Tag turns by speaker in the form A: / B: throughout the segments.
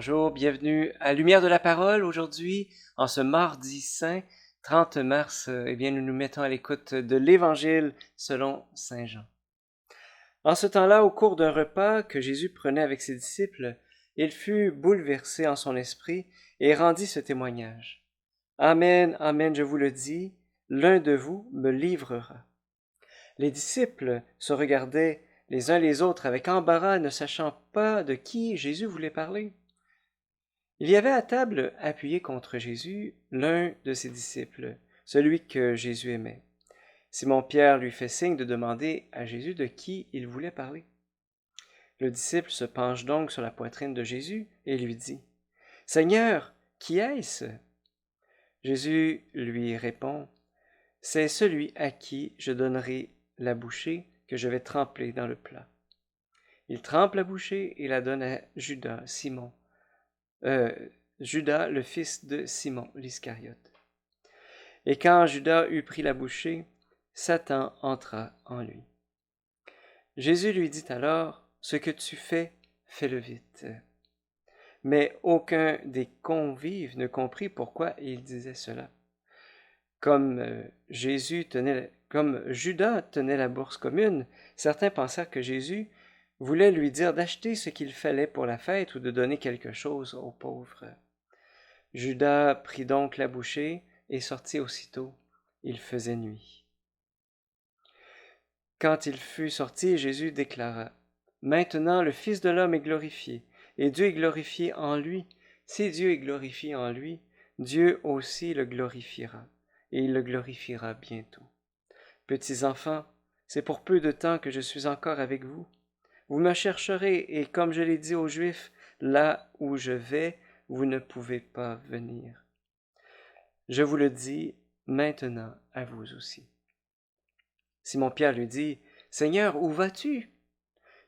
A: Bonjour, bienvenue à Lumière de la Parole. Aujourd'hui, en ce mardi saint, 30 mars, nous nous mettons à l'écoute de l'Évangile selon Saint Jean. En ce temps-là, au cours d'un repas que Jésus prenait avec ses disciples, il fut bouleversé en son esprit et rendit ce témoignage. Amen, amen, je vous le dis, l'un de vous me livrera. Les disciples se regardaient les uns les autres avec embarras, ne sachant pas de qui Jésus voulait parler. Il y avait à table, appuyé contre Jésus, l'un de ses disciples, celui que Jésus aimait. Simon-Pierre lui fait signe de demander à Jésus de qui il voulait parler. Le disciple se penche donc sur la poitrine de Jésus et lui dit « Seigneur, qui est-ce » Jésus lui répond « C'est celui à qui je donnerai la bouchée que je vais tremper dans le plat. » Il trempe la bouchée et la donne à Judas, Judas, le fils de Simon l'Iscariote. Et quand Judas eut pris la bouchée, Satan entra en lui. Jésus lui dit alors, « Ce que tu fais, fais-le vite. » Mais aucun des convives ne comprit pourquoi il disait cela. Comme Judas tenait la bourse commune, certains pensèrent que Jésus voulait lui dire d'acheter ce qu'il fallait pour la fête ou de donner quelque chose aux pauvres. Judas prit donc la bouchée et sortit aussitôt. Il faisait nuit. Quand il fut sorti, Jésus déclara, « Maintenant le Fils de l'homme est glorifié, et Dieu est glorifié en lui. Si Dieu est glorifié en lui, Dieu aussi le glorifiera, et il le glorifiera bientôt. Petits enfants, c'est pour peu de temps que je suis encore avec vous. Vous me chercherez, et comme je l'ai dit aux Juifs, là où je vais, vous ne pouvez pas venir. Je vous le dis maintenant à vous aussi. » Simon-Pierre lui dit, « Seigneur, où vas-tu? »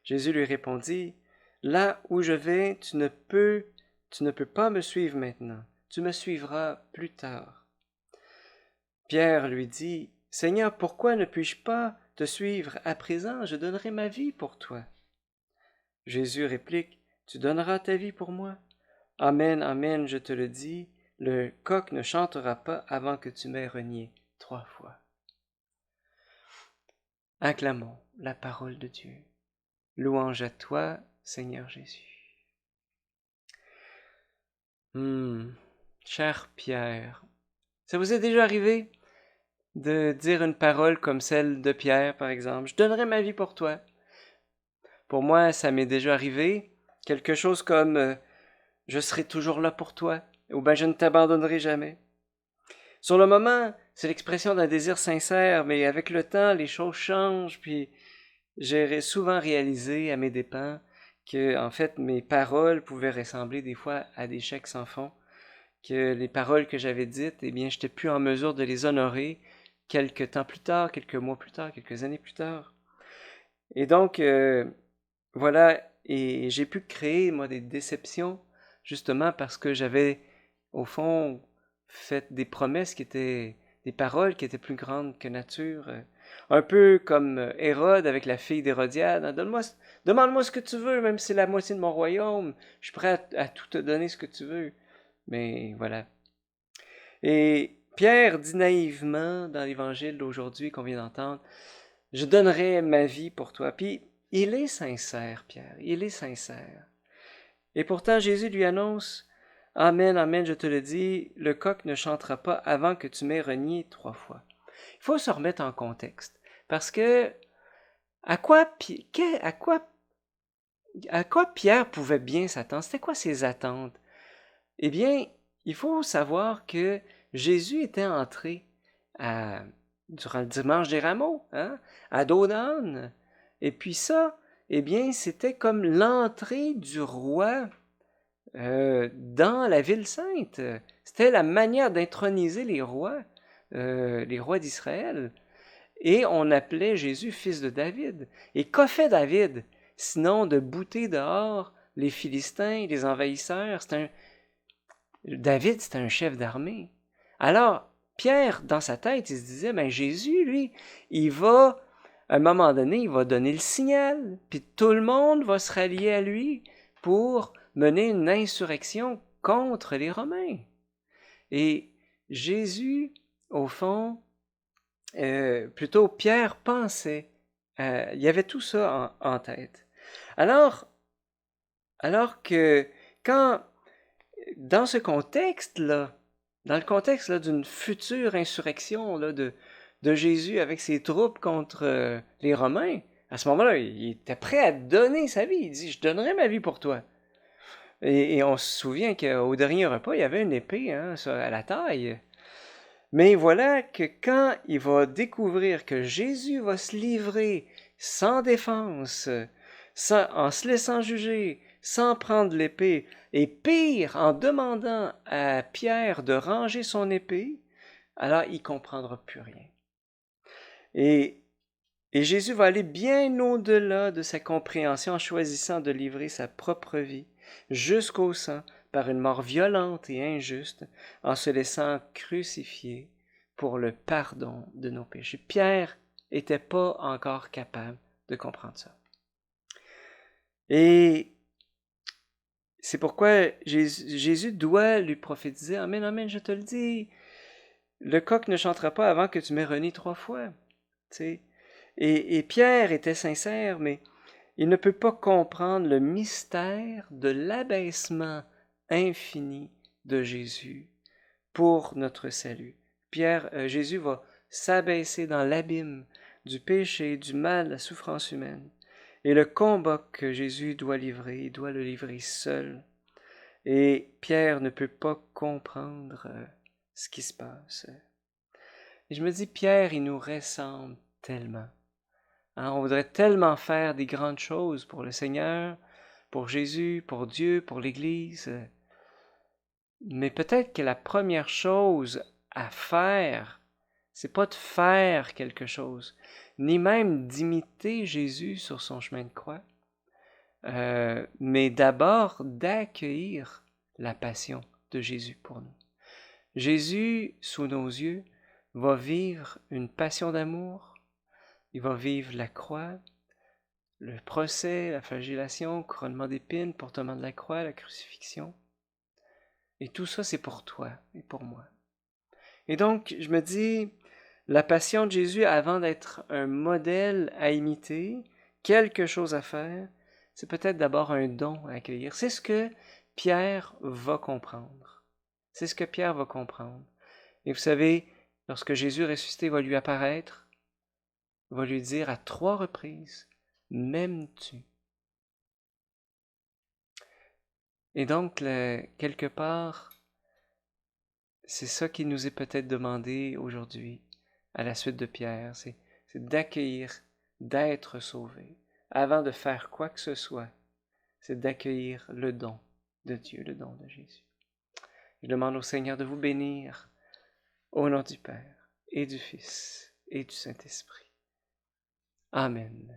A: Jésus lui répondit, « Là où je vais, tu ne peux pas me suivre maintenant. Tu me suivras plus tard. » Pierre lui dit, « Seigneur, pourquoi ne puis-je pas te suivre à présent? Je donnerai ma vie pour toi. » Jésus réplique, « Tu donneras ta vie pour moi? Amen, amen, je te le dis, le coq ne chantera pas avant que tu m'aies renié 3 fois. » Acclamons la parole de Dieu. Louange à toi, Seigneur Jésus. Cher Pierre, ça vous est déjà arrivé de dire une parole comme celle de Pierre, par exemple? « Je donnerai ma vie pour toi. » Pour moi, ça m'est déjà arrivé. Quelque chose comme « Je serai toujours là pour toi » ou « Je ne t'abandonnerai jamais ». Sur le moment, c'est l'expression d'un désir sincère, mais avec le temps, les choses changent, puis j'ai souvent réalisé à mes dépens que, en fait, mes paroles pouvaient ressembler des fois à des chèques sans fond, que les paroles que j'avais dites, je n'étais plus en mesure de les honorer quelques temps plus tard, quelques mois plus tard, quelques années plus tard. Et donc, voilà, et j'ai pu créer, moi, des déceptions, justement parce que j'avais, au fond, fait des promesses qui étaient, des paroles qui étaient plus grandes que nature. Un peu comme Hérode avec la fille d'Hérodiade. Hein, demande-moi ce que tu veux, même si c'est la moitié de mon royaume. Je suis prêt à tout te donner ce que tu veux. Mais voilà. Et Pierre dit naïvement dans l'évangile d'aujourd'hui qu'on vient d'entendre, « Je donnerai ma vie pour toi. » Puis il est sincère, Pierre. Il est sincère. Et pourtant, Jésus lui annonce, « Amen, amen, je te le dis, le coq ne chantera pas avant que tu m'aies renié 3 fois. » Il faut se remettre en contexte. Parce que à quoi Pierre pouvait bien s'attendre? C'était quoi ses attentes? Eh bien, il faut savoir que Jésus était entré durant le dimanche des Rameaux, à dos d'âne. Et puis ça, c'était comme l'entrée du roi dans la ville sainte. C'était la manière d'introniser les rois d'Israël. Et on appelait Jésus fils de David. Et qu'a fait David? Sinon de bouter dehors les Philistins, les envahisseurs. David, c'était un chef d'armée. Alors, Pierre, dans sa tête, il se disait, Jésus, lui, à un moment donné, il va donner le signal, puis tout le monde va se rallier à lui pour mener une insurrection contre les Romains. Et Jésus, au fond, plutôt Pierre pensait, il y avait tout ça en tête. Alors que quand, dans ce contexte-là, dans le contexte là, d'une future insurrection là, de Jésus avec ses troupes contre les Romains, à ce moment-là, il était prêt à donner sa vie. Il dit, je donnerai ma vie pour toi. Et on se souvient qu'au dernier repas, il y avait une épée à la taille. Mais voilà que quand il va découvrir que Jésus va se livrer sans défense, en se laissant juger, sans prendre l'épée, et pire, en demandant à Pierre de ranger son épée, alors il ne comprendra plus rien. Et Jésus va aller bien au-delà de sa compréhension en choisissant de livrer sa propre vie jusqu'au sang par une mort violente et injuste, en se laissant crucifier pour le pardon de nos péchés. Pierre n'était pas encore capable de comprendre ça. Et c'est pourquoi Jésus doit lui prophétiser, Amen, Amen, je te le dis, le coq ne chantera pas avant que tu m'aies renié 3 fois. Tu sais. Et Pierre était sincère, mais il ne peut pas comprendre le mystère de l'abaissement infini de Jésus pour notre salut. Jésus va s'abaisser dans l'abîme du péché, du mal, la souffrance humaine. Et le combat que Jésus doit livrer, il doit le livrer seul. Et Pierre ne peut pas comprendre ce qui se passe. Et je me dis, Pierre, il nous ressemble tellement. On voudrait tellement faire des grandes choses pour le Seigneur, pour Jésus, pour Dieu, pour l'Église. Mais peut-être que la première chose à faire, c'est pas de faire quelque chose, ni même d'imiter Jésus sur son chemin de croix, mais d'abord d'accueillir la passion de Jésus pour nous. Jésus, sous nos yeux, va vivre une passion d'amour, il va vivre la croix, le procès, la flagellation, le couronnement d'épines, portement de la croix, la crucifixion. Et tout ça, c'est pour toi et pour moi. Et donc, je me dis, la passion de Jésus, avant d'être un modèle à imiter, quelque chose à faire, c'est peut-être d'abord un don à accueillir. C'est ce que Pierre va comprendre. C'est ce que Pierre va comprendre. Et vous savez, lorsque Jésus ressuscité va lui apparaître, va lui dire à 3 reprises, « M'aimes-tu » ? Et donc, quelque part, c'est ça qui nous est peut-être demandé aujourd'hui, à la suite de Pierre, c'est d'accueillir, d'être sauvé. Avant de faire quoi que ce soit, c'est d'accueillir le don de Dieu, le don de Jésus. Je demande au Seigneur de vous bénir au nom du Père et du Fils et du Saint-Esprit. Amen.